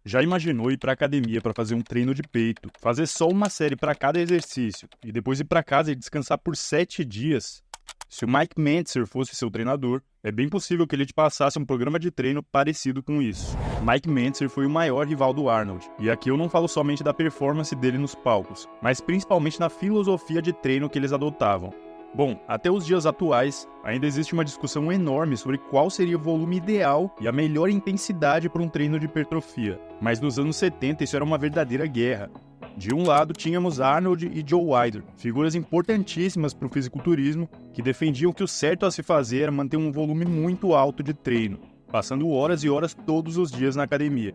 Já imaginou ir para academia para fazer um treino de peito, fazer só uma série para cada exercício e depois ir para casa e descansar por 7 dias? Se o Mike Mentzer fosse seu treinador, é bem possível que ele te passasse um programa de treino parecido com isso. Mike Mentzer foi o maior rival do Arnold, e aqui eu não falo somente da performance dele nos palcos, mas principalmente na filosofia de treino que eles adotavam. Bom, até os dias atuais, ainda existe uma discussão enorme sobre qual seria o volume ideal e a melhor intensidade para um treino de hipertrofia. Mas nos anos 70 isso era uma verdadeira guerra. De um lado tínhamos Arnold e Joe Weider, figuras importantíssimas para o fisiculturismo, que defendiam que o certo a se fazer era manter um volume muito alto de treino, passando horas e horas todos os dias na academia.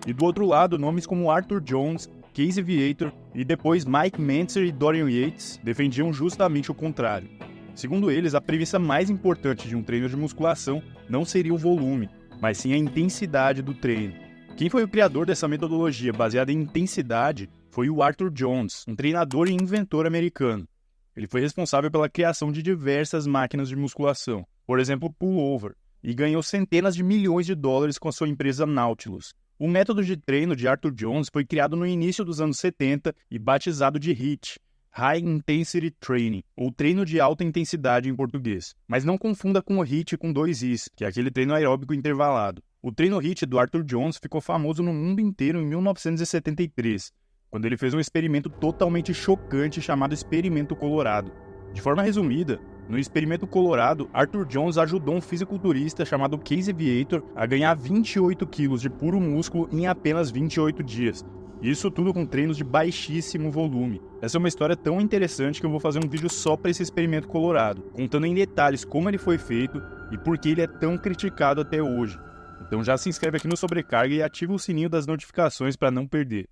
E do outro lado, nomes como Arthur Jones, Casey Viator e depois Mike Mentzer e Dorian Yates defendiam justamente o contrário. Segundo eles, a premissa mais importante de um treino de musculação não seria o volume, mas sim a intensidade do treino. Quem foi o criador dessa metodologia baseada em intensidade foi o Arthur Jones, um treinador e inventor americano. Ele foi responsável pela criação de diversas máquinas de musculação, por exemplo, pullover, e ganhou centenas de milhões de dólares com a sua empresa Nautilus. O método de treino de Arthur Jones foi criado no início dos anos 70 e batizado de HIIT, High Intensity Training, ou treino de alta intensidade em português. Mas não confunda com o HIIT com 2 Is, que é aquele treino aeróbico intervalado. O treino HIIT do Arthur Jones ficou famoso no mundo inteiro em 1973, quando ele fez um experimento totalmente chocante chamado Experimento Colorado. De forma resumida, no Experimento Colorado, Arthur Jones ajudou um fisiculturista chamado Casey Viator a ganhar 28 quilos de puro músculo em apenas 28 dias. Isso tudo com treinos de baixíssimo volume. Essa é uma história tão interessante que eu vou fazer um vídeo só para esse Experimento Colorado, contando em detalhes como ele foi feito e por que ele é tão criticado até hoje. Então já se inscreve aqui no Sobrecarga e ativa o sininho das notificações para não perder.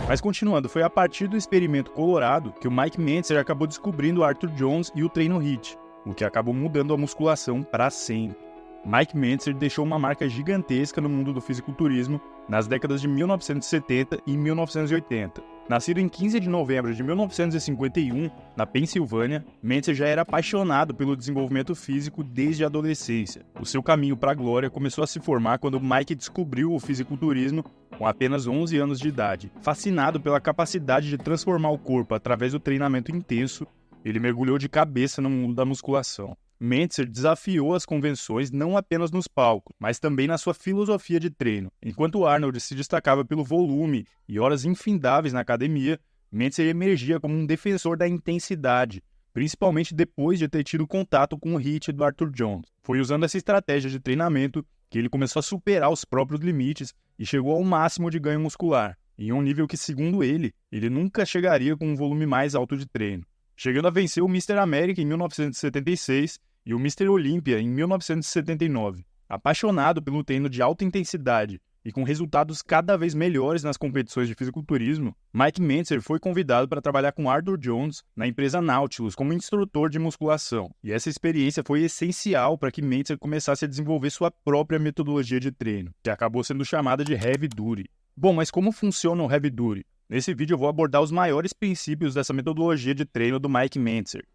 Mas continuando, foi a partir do Experimento Colorado que o Mike Mentzer acabou descobrindo o Arthur Jones e o treino HIIT, o que acabou mudando a musculação para sempre. Mike Mentzer deixou uma marca gigantesca no mundo do fisiculturismo nas décadas de 1970 e 1980. Nascido em 15 de novembro de 1951, na Pensilvânia, Mentzer já era apaixonado pelo desenvolvimento físico desde a adolescência. O seu caminho para a glória começou a se formar quando Mike descobriu o fisiculturismo com apenas 11 anos de idade. Fascinado pela capacidade de transformar o corpo através do treinamento intenso, ele mergulhou de cabeça no mundo da musculação. Mentzer desafiou as convenções não apenas nos palcos, mas também na sua filosofia de treino. Enquanto Arnold se destacava pelo volume e horas infindáveis na academia, Mentzer emergia como um defensor da intensidade, principalmente depois de ter tido contato com o HIIT do Arthur Jones. Foi usando essa estratégia de treinamento que ele começou a superar os próprios limites e chegou ao máximo de ganho muscular, em um nível que, segundo ele nunca chegaria com um volume mais alto de treino, chegando a vencer o Mr. América em 1976 e o Mr. Olímpia em 1979. Apaixonado pelo treino de alta intensidade e com resultados cada vez melhores nas competições de fisiculturismo, Mike Mentzer foi convidado para trabalhar com Arthur Jones na empresa Nautilus como instrutor de musculação. E essa experiência foi essencial para que Mentzer começasse a desenvolver sua própria metodologia de treino, que acabou sendo chamada de Heavy Duty. Bom, mas como funciona o Heavy Duty? Nesse vídeo eu vou abordar os maiores princípios dessa metodologia de treino do Mike Mentzer.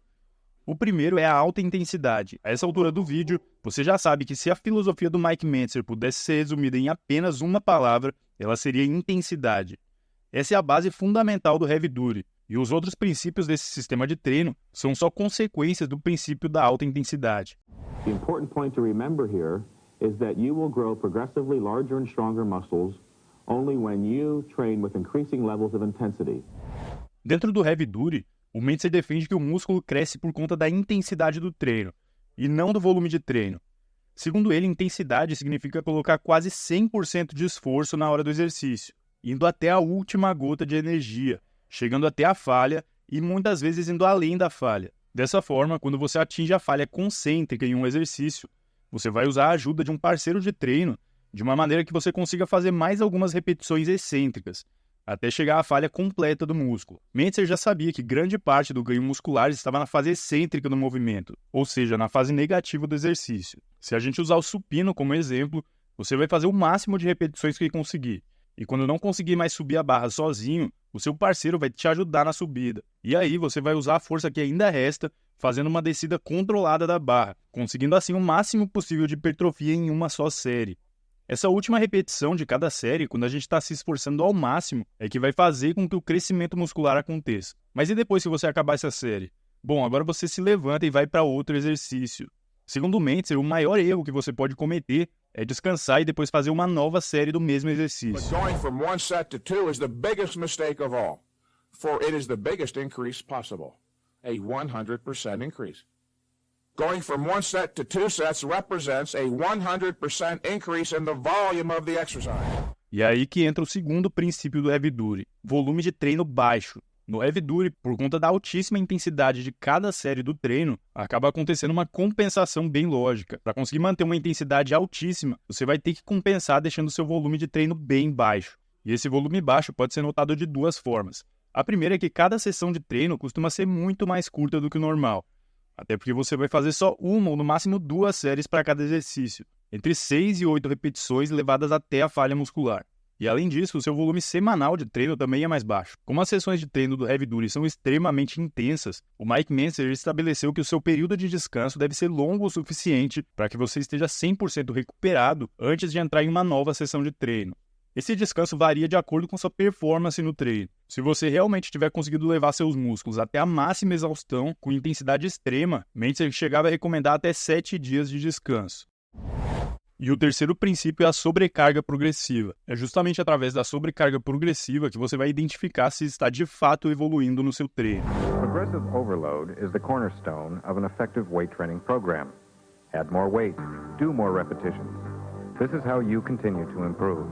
O primeiro é a alta intensidade. A essa altura do vídeo, você já sabe que se a filosofia do Mike Mentzer pudesse ser resumida em apenas uma palavra, ela seria intensidade. Essa é a base fundamental do Heavy Duty, e os outros princípios desse sistema de treino são só consequências do princípio da alta intensidade. The important point to remember here is that you will grow progressively larger and stronger muscles only when you train with increasing levels of intensity. Dentro do Heavy Duty, o Mentzer defende que o músculo cresce por conta da intensidade do treino, e não do volume de treino. Segundo ele, intensidade significa colocar quase 100% de esforço na hora do exercício, indo até a última gota de energia, chegando até a falha e muitas vezes indo além da falha. Dessa forma, quando você atinge a falha concêntrica em um exercício, você vai usar a ajuda de um parceiro de treino de uma maneira que você consiga fazer mais algumas repetições excêntricas, até chegar à falha completa do músculo. Mentzer já sabia que grande parte do ganho muscular estava na fase excêntrica do movimento, ou seja, na fase negativa do exercício. Se a gente usar o supino como exemplo, você vai fazer o máximo de repetições que conseguir. E quando não conseguir mais subir a barra sozinho, o seu parceiro vai te ajudar na subida. E aí você vai usar a força que ainda resta, fazendo uma descida controlada da barra, conseguindo assim o máximo possível de hipertrofia em uma só série. Essa última repetição de cada série, quando a gente está se esforçando ao máximo, é que vai fazer com que o crescimento muscular aconteça. Mas e depois que você acabar essa série? Bom, agora você se levanta e vai para outro exercício. Segundo Mentzer, o maior erro que você pode cometer é descansar e depois fazer uma nova série do mesmo exercício. But going from one set to two is the biggest mistake of all, for it is the biggest increase possible, a 100% increase. Going from one set to two sets represents a 100% increase in the volume of the exercise. E é aí que entra o segundo princípio do Heavy Duty, volume de treino baixo. No Heavy Duty, por conta da altíssima intensidade de cada série do treino, acaba acontecendo uma compensação bem lógica. Para conseguir manter uma intensidade altíssima, você vai ter que compensar deixando seu volume de treino bem baixo. E esse volume baixo pode ser notado de duas formas. A primeira é que cada sessão de treino costuma ser muito mais curta do que o normal. Até porque você vai fazer só uma ou no máximo 2 séries para cada exercício, entre 6 e 8 repetições levadas até a falha muscular. E além disso, o seu volume semanal de treino também é mais baixo. Como as sessões de treino do Heavy Duty são extremamente intensas, o Mike Mentzer estabeleceu que o seu período de descanso deve ser longo o suficiente para que você esteja 100% recuperado antes de entrar em uma nova sessão de treino. Esse descanso varia de acordo com sua performance no treino. Se você realmente tiver conseguido levar seus músculos até a máxima exaustão, com intensidade extrema, Mentzer chegava a recomendar até 7 dias de descanso. E o terceiro princípio é a sobrecarga progressiva. É justamente através da sobrecarga progressiva que você vai identificar se está de fato evoluindo no seu treino. Progressive overload is the cornerstone of an effective weight training program. Add more weight, do more repetitions. This is how you continue to improve.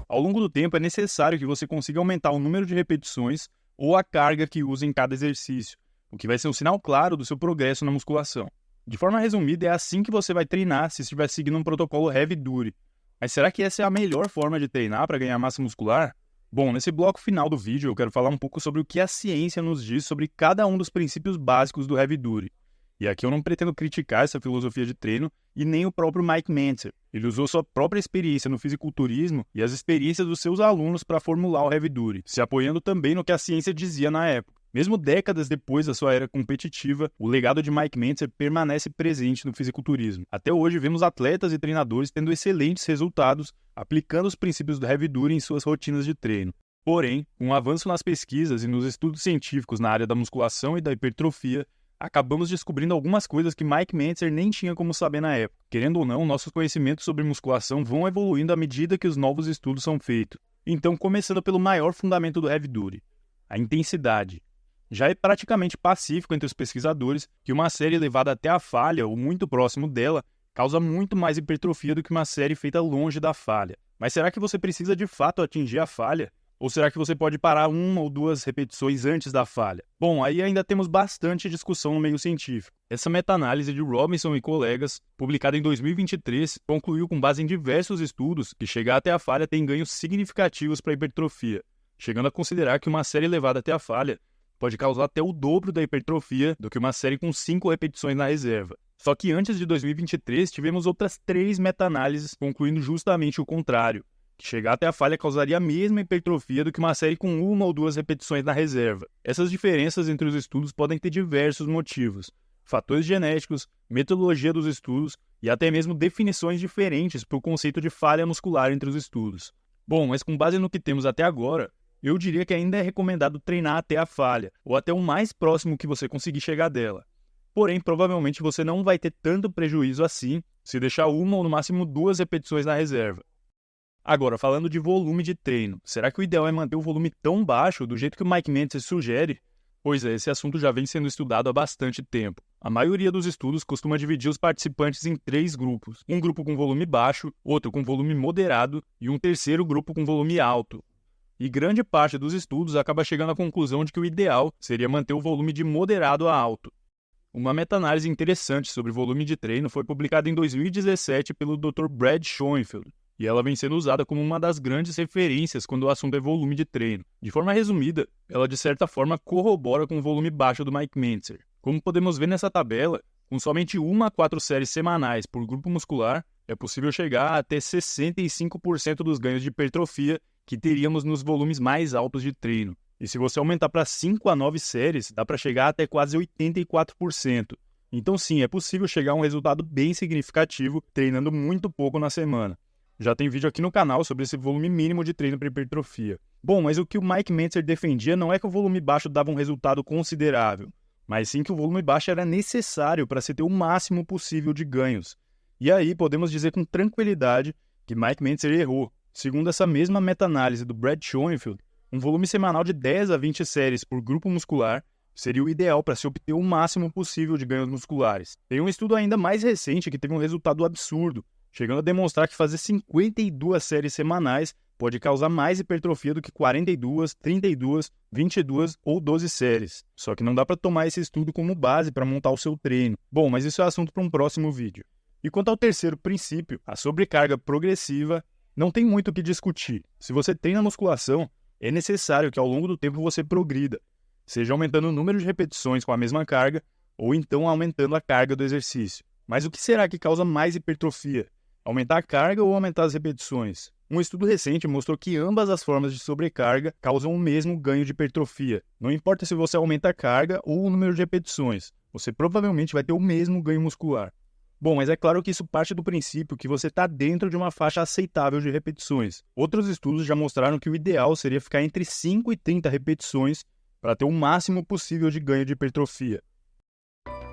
Ao longo do tempo, é necessário que você consiga aumentar o número de repetições ou a carga que usa em cada exercício, o que vai ser um sinal claro do seu progresso na musculação. De forma resumida, é assim que você vai treinar se estiver seguindo um protocolo Heavy Duty. Mas será que essa é a melhor forma de treinar para ganhar massa muscular? Bom, nesse bloco final do vídeo eu quero falar um pouco sobre o que a ciência nos diz sobre cada um dos princípios básicos do Heavy Duty. E aqui eu não pretendo criticar essa filosofia de treino e nem o próprio Mike Mentzer. Ele usou sua própria experiência no fisiculturismo e as experiências dos seus alunos para formular o Heavy Duty, se apoiando também no que a ciência dizia na época. Mesmo décadas depois da sua era competitiva, o legado de Mike Mentzer permanece presente no fisiculturismo. Até hoje, vemos atletas e treinadores tendo excelentes resultados aplicando os princípios do Heavy Duty em suas rotinas de treino. Porém, com o avanço nas pesquisas e nos estudos científicos na área da musculação e da hipertrofia, acabamos descobrindo algumas coisas que Mike Mentzer nem tinha como saber na época. Querendo ou não, nossos conhecimentos sobre musculação vão evoluindo à medida que os novos estudos são feitos. Então, começando pelo maior fundamento do Heavy Duty, a intensidade. Já é praticamente pacífico entre os pesquisadores que uma série levada até a falha ou muito próximo dela causa muito mais hipertrofia do que uma série feita longe da falha. Mas será que você precisa de fato atingir a falha? Ou será que você pode parar 1 ou 2 repetições antes da falha? Bom, aí ainda temos bastante discussão no meio científico. Essa meta-análise de Robinson e colegas, publicada em 2023, concluiu com base em diversos estudos que chegar até a falha tem ganhos significativos para a hipertrofia, chegando a considerar que uma série levada até a falha pode causar até o dobro da hipertrofia do que uma série com 5 repetições na reserva. Só que antes de 2023, tivemos outras 3 meta-análises concluindo justamente o contrário, que chegar até a falha causaria a mesma hipertrofia do que uma série com 1 ou 2 repetições na reserva. Essas diferenças entre os estudos podem ter diversos motivos: fatores genéticos, metodologia dos estudos e até mesmo definições diferentes para o conceito de falha muscular entre os estudos. Bom, mas com base no que temos até agora, eu diria que ainda é recomendado treinar até a falha, ou até o mais próximo que você conseguir chegar dela. Porém, provavelmente você não vai ter tanto prejuízo assim se deixar 1 ou no máximo 2 repetições na reserva. Agora, falando de volume de treino, será que o ideal é manter o volume tão baixo do jeito que o Mike Mentzer sugere? Pois é, esse assunto já vem sendo estudado há bastante tempo. A maioria dos estudos costuma dividir os participantes em 3 grupos. Um grupo com volume baixo, outro com volume moderado e um terceiro grupo com volume alto. E grande parte dos estudos acaba chegando à conclusão de que o ideal seria manter o volume de moderado a alto. Uma meta-análise interessante sobre volume de treino foi publicada em 2017 pelo Dr. Brad Schoenfeld, e ela vem sendo usada como uma das grandes referências quando o assunto é volume de treino. De forma resumida, ela de certa forma corrobora com o volume baixo do Mike Mentzer. Como podemos ver nessa tabela, com somente 1 a 4 séries semanais por grupo muscular, é possível chegar até 65% dos ganhos de hipertrofia que teríamos nos volumes mais altos de treino. E se você aumentar para 5 a 9 séries, dá para chegar até quase 84%. Então sim, é possível chegar a um resultado bem significativo treinando muito pouco na semana. Já tem vídeo aqui no canal sobre esse volume mínimo de treino para hipertrofia. Bom, mas o que o Mike Mentzer defendia não é que o volume baixo dava um resultado considerável, mas sim que o volume baixo era necessário para se ter o máximo possível de ganhos. E aí podemos dizer com tranquilidade que Mike Mentzer errou. Segundo essa mesma meta-análise do Brad Schoenfeld, um volume semanal de 10 a 20 séries por grupo muscular seria o ideal para se obter o máximo possível de ganhos musculares. Tem um estudo ainda mais recente que teve um resultado absurdo, chegando a demonstrar que fazer 52 séries semanais pode causar mais hipertrofia do que 42, 32, 22 ou 12 séries. Só que não dá para tomar esse estudo como base para montar o seu treino. Bom, mas isso é assunto para um próximo vídeo. E quanto ao terceiro princípio, a sobrecarga progressiva, não tem muito o que discutir. Se você treina musculação, é necessário que ao longo do tempo você progrida, seja aumentando o número de repetições com a mesma carga ou então aumentando a carga do exercício. Mas o que será que causa mais hipertrofia? Aumentar a carga ou aumentar as repetições? Um estudo recente mostrou que ambas as formas de sobrecarga causam o mesmo ganho de hipertrofia. Não importa se você aumenta a carga ou o número de repetições, você provavelmente vai ter o mesmo ganho muscular. Bom, mas é claro que isso parte do princípio que você está dentro de uma faixa aceitável de repetições. Outros estudos já mostraram que o ideal seria ficar entre 5 e 30 repetições para ter o máximo possível de ganho de hipertrofia.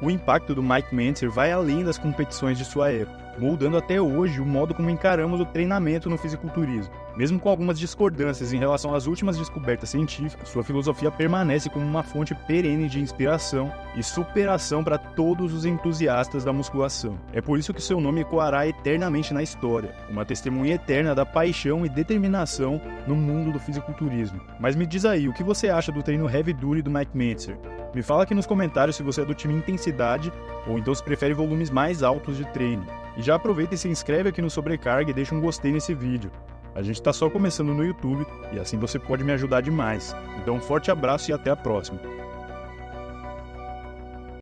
O impacto do Mike Mentzer vai além das competições de sua época, moldando até hoje o modo como encaramos o treinamento no fisiculturismo. Mesmo com algumas discordâncias em relação às últimas descobertas científicas, sua filosofia permanece como uma fonte perene de inspiração e superação para todos os entusiastas da musculação. É por isso que seu nome ecoará eternamente na história, uma testemunha eterna da paixão e determinação no mundo do fisiculturismo. Mas me diz aí, o que você acha do treino heavy duty do Mike Mentzer? Me fala aqui nos comentários se você é do time intensidade ou então se prefere volumes mais altos de treino. E já aproveita e se inscreve aqui no Sobrecarga e deixa um gostei nesse vídeo. A gente está só começando no YouTube e assim você pode me ajudar demais. Então um forte abraço e até a próxima.